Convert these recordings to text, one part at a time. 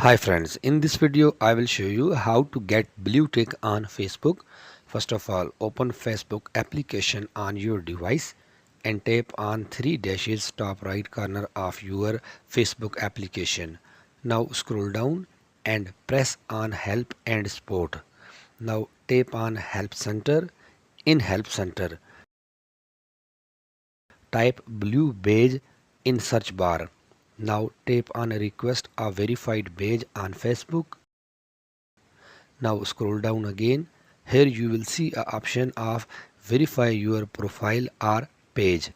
Hi friends, in this video I will show you how to get blue tick on Facebook. First of all, open Facebook application on your device and tap on three dashes top right corner of your Facebook application. Now scroll down and press on help and support. Now tap on help center. In help center, type blue badge in search bar. Now tap on request a verified badge on Facebook. Now scroll down again. Here you will see a option of verify your profile or page.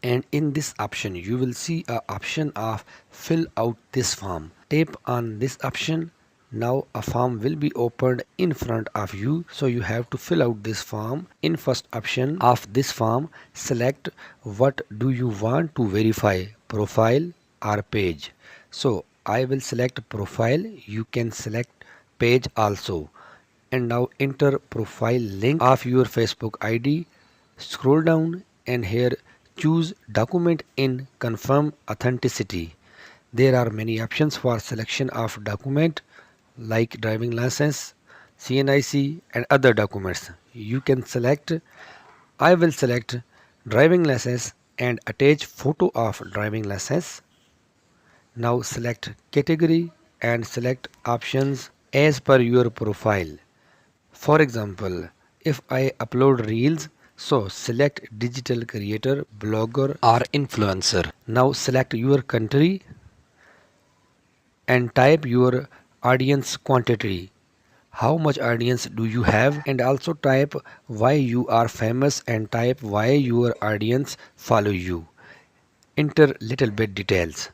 And in this option you will see a option of fill out this form. Tap on this option. Now a form will be opened in front of you. So you have to fill out this form. In first option of this form, select what do you want to verify, profile or page. So I will select profile. You can select page also. And now enter profile link of your Facebook ID. Scroll down and here choose document in confirm authenticity. There are many options for selection of document like driving license, CNIC and other documents. You can select, I will select driving license and attach photo of driving license. Now select category and select options as per your profile. For example, if I upload reels, so select digital creator, blogger or influencer. Now select your country and type your audience quantity. How much audience do you have, and also type why you are famous and type why your audience follow you. Enter little bit details.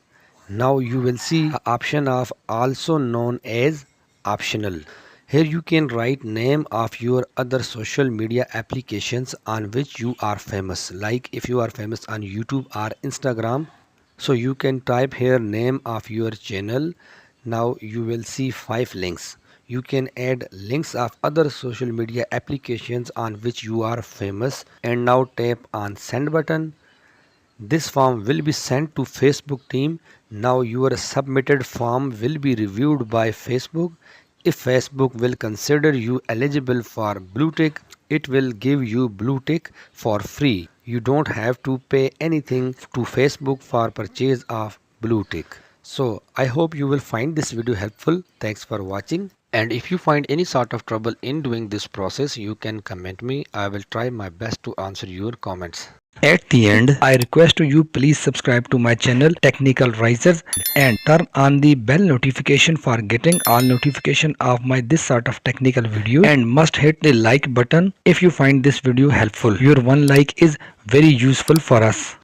Now you will see a option of also known as optional. Here you can write name of your other social media applications on which you are famous. Like if you are famous on YouTube or Instagram, so you can type here name of your channel. Now you will see 5 links. You can add links of other social media applications on which you are famous, and now tap on send button. This form will be sent to Facebook team. Now your submitted form will be reviewed by Facebook. If Facebook will consider you eligible for blue tick, it will give you blue tick for free. You don't have to pay anything to Facebook for purchase of blue tick. So I hope you will find this video helpful. Thanks for watching. And if you find any sort of trouble in doing this process, you can comment me. I will try my best to answer your comments. At the end, I request you please subscribe to my channel Technical Risers and turn on the bell notification for getting all notification of my this sort of technical video, and must hit the like button if you find this video helpful. Your one like is very useful for us.